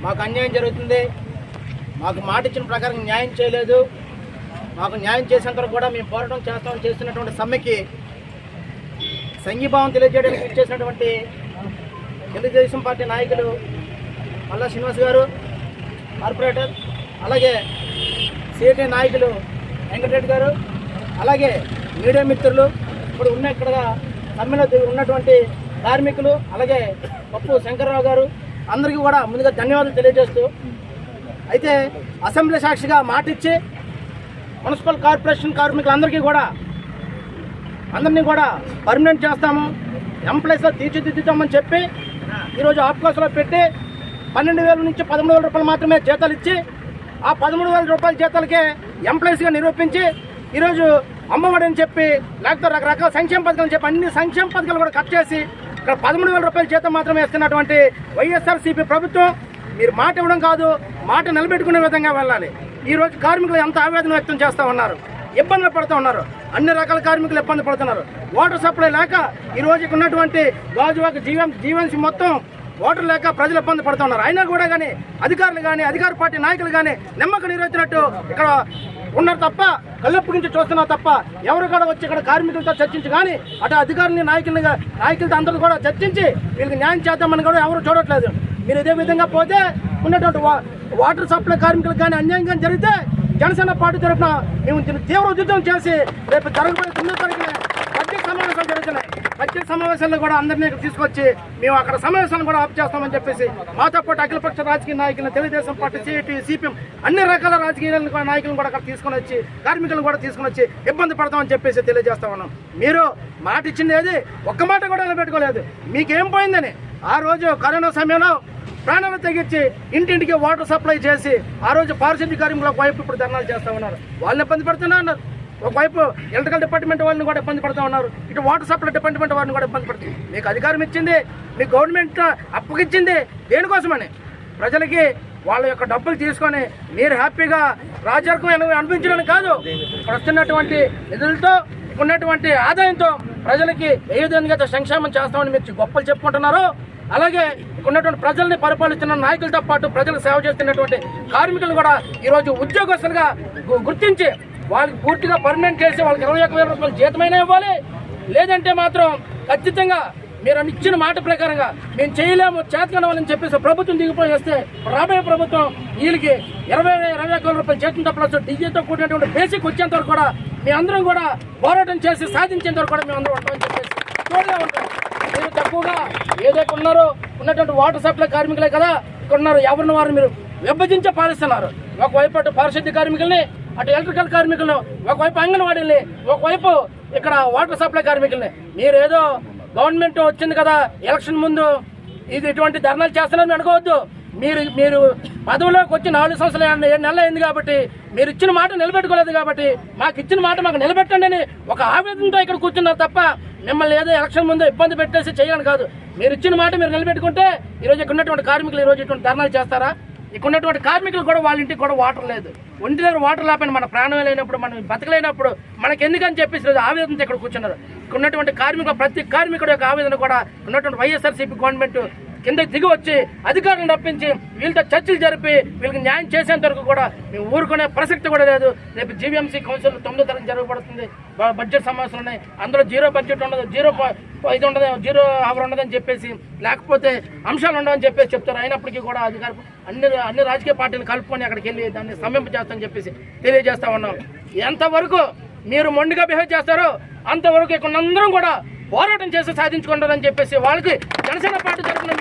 మాకు అన్యాయం జరుగుతుంది, మాకు మాట ఇచ్చిన ప్రకారం న్యాయం చేయలేదు, మాకు న్యాయం చేసేంత వరకు కూడా మేము పోరాటం చేస్తామని చేస్తున్నటువంటి సమ్మెకి సంఘీభావం తెలియజేయడానికి ఇచ్చేసినటువంటి తెలుగుదేశం పార్టీ నాయకులు మల్లా శ్రీనివాస్ గారు కార్పొరేటర్, అలాగే సిఐటి నాయకులు వెంకటరెడ్డి గారు, అలాగే మీడియా మిత్రులు, ఇప్పుడు ఇక్కడ సమ్మెలో ఉన్నటువంటి కార్మికులు, అలాగే పప్పు శంకర్రావు గారు, అందరికీ కూడా ముందుగా ధన్యవాదాలు తెలియజేస్తూ, అయితే అసెంబ్లీ సాక్షిగా మాట ఇచ్చి మున్సిపల్ కార్పొరేషన్ కార్మికులందరికీ కూడా అందరినీ కూడా పర్మనెంట్ చేస్తాము, ఎంప్లాయీస్లో తీర్చిదిద్దుతామని చెప్పి ఈరోజు ఆఫ్కోర్స్లో పెట్టి 12,000 నుంచి 13,000 రూపాయలు మాత్రమే జీతాలు ఇచ్చి ఆ 13,000 రూపాయల జీతాలకే ఎంప్లాయీస్గా నిరూపించి ఈరోజు అమ్మఒడి అని చెప్పి లేకపోతే రకరకాల సంక్షేమ పథకాలు చెప్పి అన్ని సంక్షేమ పథకాలు కూడా కట్ చేసి ఇక్కడ 13,000 రూపాయల జీతం మాత్రమే ఇస్తున్నటువంటి వైఎస్ఆర్సీపీ ప్రభుత్వం మీరు మాట ఇవ్వడం కాదు, మాట నిలబెట్టుకునే విధంగా వెళ్ళాలి. ఈరోజు కార్మికులు ఎంత ఆవేదన వ్యక్తం చేస్తూ ఉన్నారు, ఇబ్బందులు పడుతూ ఉన్నారు, అన్ని రకాల కార్మికులు ఇబ్బంది పడుతున్నారు. వాటర్ సప్లై లేక ఈరోజు ఉన్నటువంటి గాజువాక జీవన్సీ మొత్తం వాటర్ లేక ప్రజలు ఇబ్బంది పడుతున్నారు. అయినా కూడా కానీ అధికారులు కానీ అధికార పార్టీ నాయకులు కానీ నిమ్మక నీరెత్తినట్టు ఇక్కడ ఉన్నారు తప్ప, కళ్ళెప్పటి నుంచి చూస్తున్నారు తప్ప ఎవరు కూడా వచ్చి ఇక్కడ కార్మికులతో చర్చించి కానీ అటు అధికారులని నాయకులతో అందరూ కూడా చర్చించి వీళ్ళకి న్యాయం చేద్దామని కూడా ఎవరు చూడట్లేదు. మీరు ఇదే విధంగా పోతే ఉన్నటువంటి వాటర్ సప్లై కార్మికులకు కానీ అన్యాయం కానీ జరిగితే జనసేన పార్టీ తరఫున మేము తీవ్ర ఉద్యమం చేసి రేపు జరగబోయే 9వ తారీఖున బడ్జెట్ సమావేశాలు జరుగుతున్నాయి. బడ్జెట్ సమావేశాల్లో కూడా అందరినీ తీసుకొచ్చి మేము అక్కడ సమావేశాలను కూడా ఆఫ్ చేస్తామని చెప్పేసి మాతో పాటు అఖిలపక్ష రాజకీయ నాయకులను తెలుగుదేశం పార్టీ, సిఐటి, సిపిఎం అన్ని రకాల రాజకీయ నాయకులను కూడా అక్కడ తీసుకొని వచ్చి కార్మికులను కూడా తీసుకొని వచ్చి ఇబ్బంది పడతామని చెప్పేసి తెలియజేస్తా ఉన్నాం. మీరు మాట ఇచ్చింది ఏది ఒక్క మాట కూడా నిలబెట్టుకోలేదు. మీకేం పోయిందని ఆ రోజు కరోనా సమయంలో ప్రాణాలు తెగించి ఇంటింటికి వాటర్ సప్లై చేసి ఆ రోజు పారిశుద్ధ్య కార్మికులు ఒకవైపు ఇప్పుడు ధర్నాలు చేస్తూ ఉన్నారు, వాళ్ళని ఇబ్బంది పడుతున్నా అన్నారు. ఒకవైపు ఎలక్ట్రికల్ డిపార్ట్మెంట్ వాళ్ళని కూడా ఇబ్బంది పడుతూ ఉన్నారు, ఇటు వాటర్ సప్లై డిపార్ట్మెంట్ వాళ్ళని కూడా ఇబ్బంది పడుతుంది. మీకు అధికారం ఇచ్చింది, మీకు గవర్నమెంట్ అప్పగిచ్చింది దేనికోసమని? ప్రజలకి వాళ్ళ యొక్క డబ్బులు తీసుకొని మీరు హ్యాపీగా రాజ్యార్కం అనిపించడానికి కాదు, ఇక్కడ వస్తున్నటువంటి నిధులతో ఉన్నటువంటి ఆదాయంతో ప్రజలకి ఏ విధంగా సంక్షేమం చేస్తామని మీరు గొప్పలు చెప్పుకుంటున్నారు. అలాగే ఉన్నటువంటి ప్రజల్ని పరిపాలిస్తున్న నాయకులతో పాటు ప్రజలకు సేవ చేస్తున్నటువంటి కార్మికులు కూడా ఈరోజు ఉద్యోగస్తులుగా గుర్తించి వాళ్ళకి పూర్తిగా పర్మనెంట్ చేసి వాళ్ళకి 21,000 రూపాయలు జీతమైనా ఇవ్వాలి. లేదంటే మాత్రం ఖచ్చితంగా మీరు ఇచ్చిన మాట ప్రకారంగా మేము చేయలేము, చేతకనవాలని చెప్పేసి ప్రభుత్వం దిగిపోయేస్తే రాబోయే ప్రభుత్వం వీళ్ళకి 21,000 రూపాయలు జీతంతో ప్లస్ డీజేతో కూడినటువంటి బేసిక్ వచ్చేంత వరకు కూడా మీ అందరం కూడా పోరాటం చేసి సాధించేంత వరకు కూడా మేము అందరం ఉంటామని చెప్పేసి చూడలే ఉంటాం. మీరు తక్కువగా ఏదైతే ఉన్నారో ఉన్నటువంటి వాటర్ సప్లై కార్మికులే కదా ఇక్కడ ఉన్నారు, ఎవరిని వారు మీరు విభజించే పాలిస్తున్నారు. ఒకవైపు అటు పారిశుద్ధ్య కార్మికుల్ని, అటు ఎలక్ట్రికల్ కార్మికులను, ఒకవైపు అంగన్వాడీల్ని, ఒకవైపు ఇక్కడ వాటర్ సప్లై కార్మికుల్ని. మీరేదో గవర్నమెంట్ వచ్చింది కదా ఎలక్షన్ ముందు ఇది ఇటువంటి ధర్నాలు చేస్తున్నారని అనుకోవద్దు. మీరు పదవిలోకి వచ్చి 4 సంవత్సరాలు 7 నెలలు అయింది కాబట్టి మీరు ఇచ్చిన మాట నిలబెట్టుకోలేదు కాబట్టి మాకు ఇచ్చిన మాట మాకు నిలబెట్టండి అని ఒక ఆవేదనతో ఇక్కడ కూర్చున్నారు తప్ప మిమ్మల్ని ఏదో ఎలక్షన్ ముందు ఇబ్బంది పెట్టేసి చేయాలని కాదు. మీరు ఇచ్చిన మాట మీరు నిలబెట్టుకుంటే ఈరోజు ఇక్కడ ఉన్నటువంటి కార్మికులు ఈరోజు ఇటువంటి ధర్నాలు చేస్తారా? ఇక్కడ ఉన్నటువంటి కార్మికులు కూడా వాళ్ళ ఇంటికి కూడా వాటర్ లేదు, ఒంటి దగ్గర వాటర్ లేకపోయినా మన ప్రాణం లేనప్పుడు మనం బతకలేనప్పుడు మనకి ఎందుకని చెప్పేసి ఈరోజు ఆవేదనతో ఇక్కడ కూర్చున్నారు. ఇక్కడ ఉన్నటువంటి కార్మికులు ప్రతి కార్మికుడు యొక్క ఆవేదన కూడా ఉన్నటువంటి వైఎస్ఆర్సీపీ గవర్నమెంట్ కిందకి దిగి వచ్చి అధికారులను రప్పించి వీళ్ళతో చర్చలు జరిపి వీళ్ళకి న్యాయం చేసేంత వరకు కూడా మేము ఊరుకునే ప్రసక్తి కూడా లేదు. రేపు జీవీఎంసీ కౌన్సిల్ 9వ తారీఖు జరగబడుతుంది, బడ్జెట్ సమావేశాలు ఉన్నాయి, అందులో జీరో బడ్జెట్ ఉండదు, ఇది ఉండదు, 0 అవర్ ఉండదని చెప్పేసి లేకపోతే అంశాలు ఉండవని చెప్పేసి చెప్తారు. అయినప్పటికీ కూడా అన్ని రాజకీయ పార్టీలు కలుపుకొని అక్కడికి వెళ్ళి దాన్ని సమ్మింప చేస్తామని చెప్పేసి తెలియజేస్తా ఉన్నాం. ఎంతవరకు మీరు మొండిగా బిహేవ్ చేస్తారో అంతవరకు ఇక్కడ అందరం కూడా పోరాటం చేసి సాధించుకుంటారని చెప్పేసి వాళ్ళకి జనసేన పార్టీ తరఫున